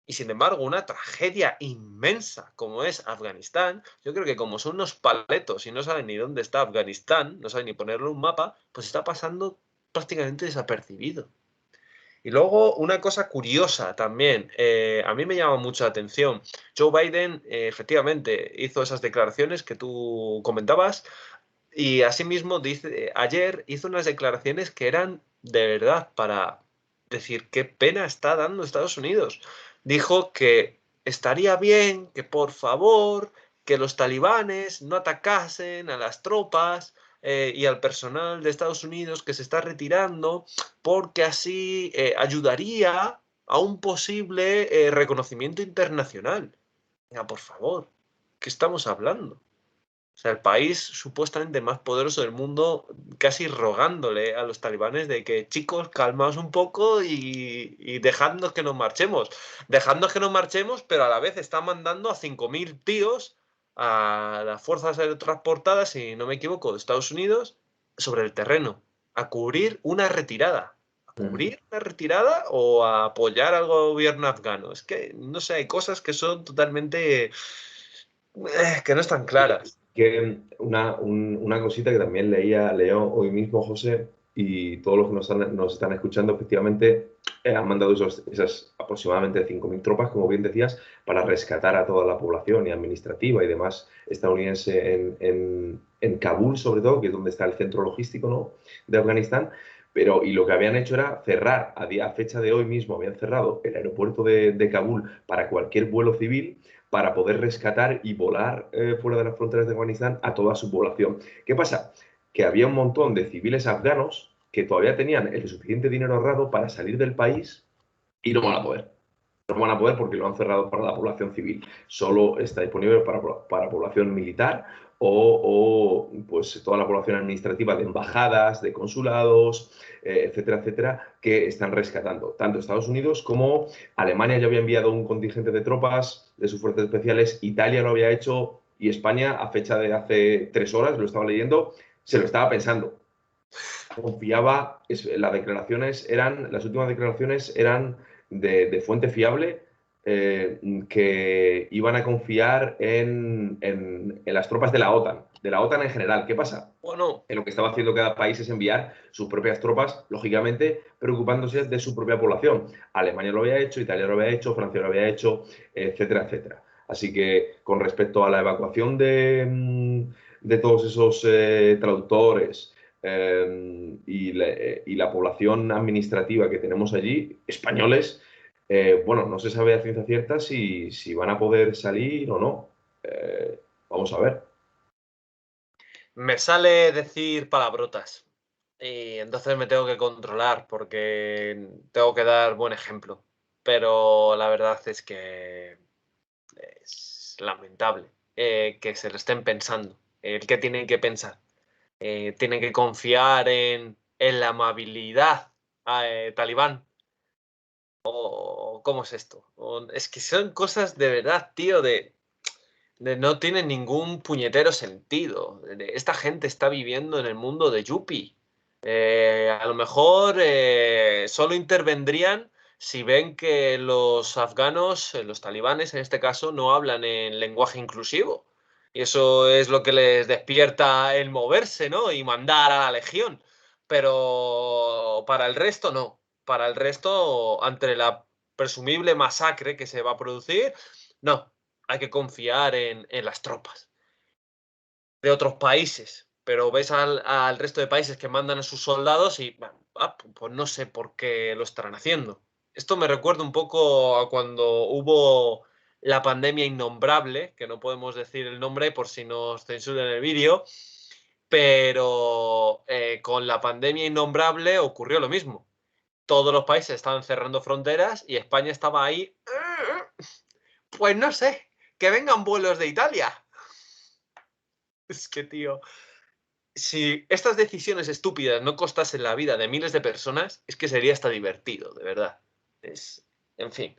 Y sin embargo, una tragedia inmensa como es Afganistán, yo creo que como son unos paletos y no saben ni dónde está Afganistán, no saben ni ponerle un mapa, pues está pasando prácticamente desapercibido. Y luego una cosa curiosa también, a mí me llama mucho la atención. Joe Biden efectivamente hizo esas declaraciones que tú comentabas y asimismo dice, ayer hizo unas declaraciones que eran de verdad para decir qué pena está dando Estados Unidos. Dijo que estaría bien que por favor que los talibanes no atacasen a las tropas y al personal de Estados Unidos que se está retirando porque así ayudaría a un posible reconocimiento internacional. Venga, por favor, ¿qué estamos hablando? O sea, el país supuestamente más poderoso del mundo casi rogándole a los talibanes de que, chicos, calmaos un poco y dejadnos que nos marchemos. Dejadnos que nos marchemos, pero a la vez están mandando a 5.000 tíos a las fuerzas aerotransportadas, si no me equivoco, de Estados Unidos, sobre el terreno, a cubrir una retirada. ¿A cubrir una retirada o a apoyar al gobierno afgano? Es que, no sé, hay cosas que son totalmente... que no están claras. Que una cosita que también leo hoy mismo, José, y todos los que nos están escuchando, efectivamente, han mandado esas aproximadamente 5.000 tropas, como bien decías, para rescatar a toda la población y administrativa y demás estadounidense en Kabul, sobre todo, que es donde está el centro logístico, ¿no?, de Afganistán. Pero, y lo que habían hecho era cerrar, a fecha de hoy mismo, habían cerrado el aeropuerto de Kabul para cualquier vuelo civil, para poder rescatar y volar fuera de las fronteras de Afganistán a toda su población. ¿Qué pasa? Que había un montón de civiles afganos que todavía tenían el suficiente dinero ahorrado para salir del país y no van a poder. No van a poder porque lo han cerrado para la población civil. Solo está disponible para población militar pues toda la población administrativa de embajadas, de consulados, etcétera, etcétera, que están rescatando. Tanto Estados Unidos como Alemania ya había enviado un contingente de tropas de sus fuerzas especiales, Italia lo había hecho y España, a fecha de hace 3 horas, lo estaba leyendo, se lo estaba pensando. Confiaba, las últimas declaraciones eran de fuente fiable, que iban a confiar en las tropas de la OTAN en general. ¿Qué pasa? Bueno, Lo que estaba haciendo cada país es enviar sus propias tropas, lógicamente preocupándose de su propia población. Alemania lo había hecho, Italia lo había hecho, Francia lo había hecho, etcétera, etcétera. Así que con respecto a la evacuación de todos esos traductores, y la población administrativa que tenemos allí, españoles, bueno, no se sabe a ciencia cierta si van a poder salir o no. Vamos a ver. Me sale decir palabrotas y entonces me tengo que controlar porque tengo que dar buen ejemplo. Pero la verdad es que es lamentable que se lo estén pensando. El que tienen que pensar. Tienen que confiar en la amabilidad talibán. ¿O cómo es esto? Es que son cosas de verdad, tío, no tiene ningún puñetero sentido. Esta gente está viviendo en el mundo de Yuppie. A lo mejor solo intervendrían si ven que los afganos, los talibanes en este caso, no hablan en lenguaje inclusivo. Y eso es lo que les despierta el moverse, ¿no? Y mandar a la legión. Pero para el resto no. Para el resto, ante la presumible masacre que se va a producir, no, hay que confiar en las tropas de otros países. Pero ves al resto de países que mandan a sus soldados y pues no sé por qué lo estarán haciendo. Esto me recuerda un poco a cuando hubo la pandemia innombrable, que no podemos decir el nombre por si nos censuran el vídeo, pero con la pandemia innombrable ocurrió lo mismo. Todos los países estaban cerrando fronteras y España estaba ahí. Pues no sé, que vengan vuelos de Italia. Es que, tío, si estas decisiones estúpidas no costasen la vida de miles de personas, es que sería hasta divertido, de verdad. En fin.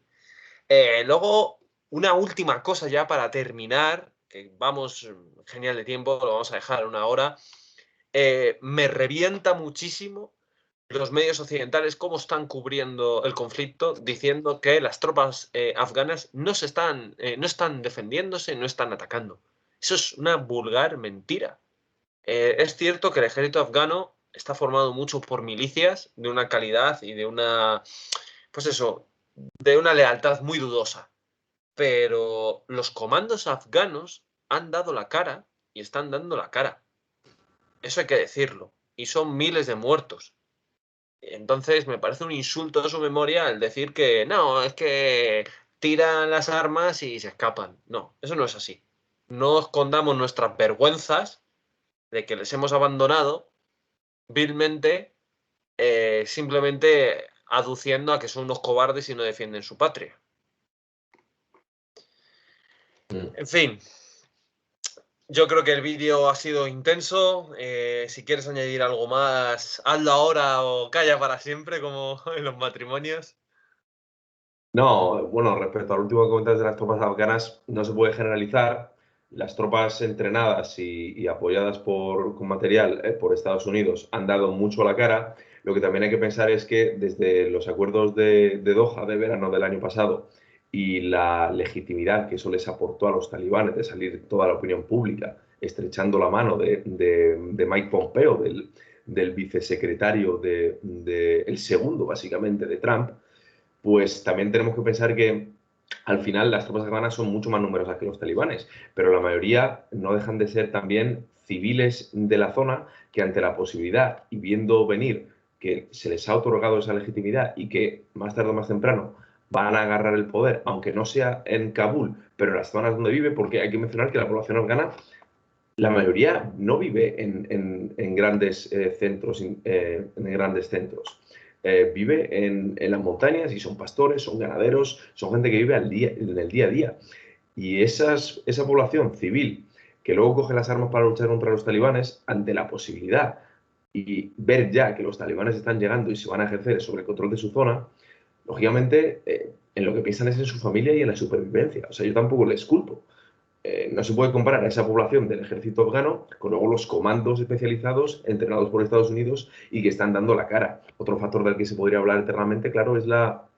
Luego, una última cosa ya para terminar, que vamos genial de tiempo, lo vamos a dejar 1 hora. Me revienta muchísimo los medios occidentales cómo están cubriendo el conflicto, diciendo que las tropas afganas no están defendiéndose, no están atacando. Eso es una vulgar mentira. Es cierto que el ejército afgano está formado mucho por milicias de una calidad y de una, pues eso, de una lealtad muy dudosa. Pero los comandos afganos han dado la cara y están dando la cara. Eso hay que decirlo. Y son miles de muertos. Entonces me parece un insulto a su memoria el decir que no, es que tiran las armas y se escapan. No, eso no es así. No escondamos nuestras vergüenzas de que les hemos abandonado vilmente, simplemente aduciendo a que son unos cobardes y no defienden su patria. En fin, yo creo que el vídeo ha sido intenso. Si quieres añadir algo más, hazlo ahora o calla para siempre, como en los matrimonios. No, bueno, respecto al último que comentas de las tropas afganas, no se puede generalizar. Las tropas entrenadas y apoyadas con material por Estados Unidos han dado mucho a la cara. Lo que también hay que pensar es que desde los acuerdos de Doha de verano del año pasado y la legitimidad que eso les aportó a los talibanes de salir toda la opinión pública, estrechando la mano de Mike Pompeo, del vicesecretario, el segundo básicamente de Trump, pues también tenemos que pensar que al final las tropas afganas son mucho más numerosas que los talibanes, pero la mayoría no dejan de ser también civiles de la zona que ante la posibilidad y viendo venir que se les ha otorgado esa legitimidad y que más tarde o más temprano van a agarrar el poder, aunque no sea en Kabul, pero en las zonas donde vive, porque hay que mencionar que la población afgana, la mayoría no vive en grandes centros, en grandes centros. Vive en las montañas y son pastores, son ganaderos, son gente que vive en el día a día. Y esa población civil que luego coge las armas para luchar contra los talibanes, ante la posibilidad y ver ya que los talibanes están llegando y se van a ejercer sobre el control de su zona, lógicamente en lo que piensan es en su familia y en la supervivencia. O sea, yo tampoco les culpo. No se puede comparar a esa población del ejército afgano con luego los comandos especializados entrenados por Estados Unidos y que están dando la cara. Otro factor del que se podría hablar eternamente, claro, es la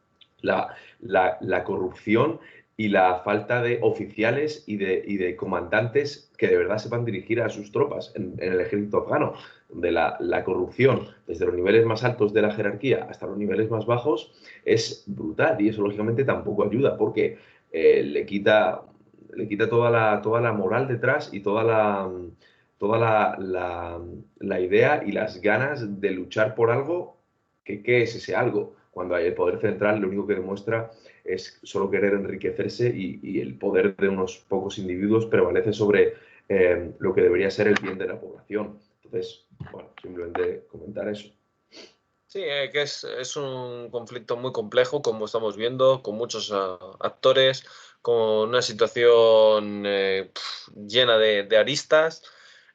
corrupción y la falta de oficiales y de comandantes que de verdad sepan dirigir a sus tropas en el ejército afgano, donde la corrupción desde los niveles más altos de la jerarquía hasta los niveles más bajos es brutal y eso lógicamente tampoco ayuda porque le quita toda la moral detrás y toda la idea y las ganas de luchar por algo que ¿qué es ese algo? Cuando hay el poder central lo único que demuestra es solo querer enriquecerse y el poder de unos pocos individuos prevalece sobre lo que debería ser el bien de la población. Entonces, bueno, simplemente comentar eso. Sí, que es un conflicto muy complejo, como estamos viendo, con muchos actores, con una situación llena de aristas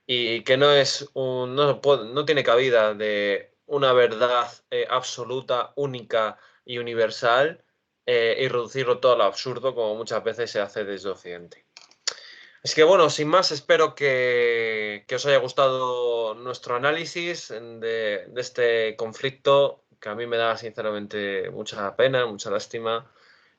y que no tiene cabida de una verdad absoluta, única y universal y reducirlo todo al absurdo, como muchas veces se hace desde Occidente. Es que bueno, sin más, espero que os haya gustado nuestro análisis de este conflicto, que a mí me da sinceramente mucha pena, mucha lástima.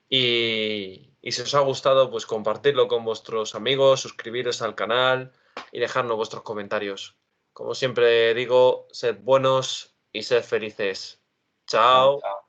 Y si os ha gustado, pues compartirlo con vuestros amigos, suscribiros al canal y dejarnos vuestros comentarios. Como siempre digo, sed buenos y sed felices. Chao. Chao.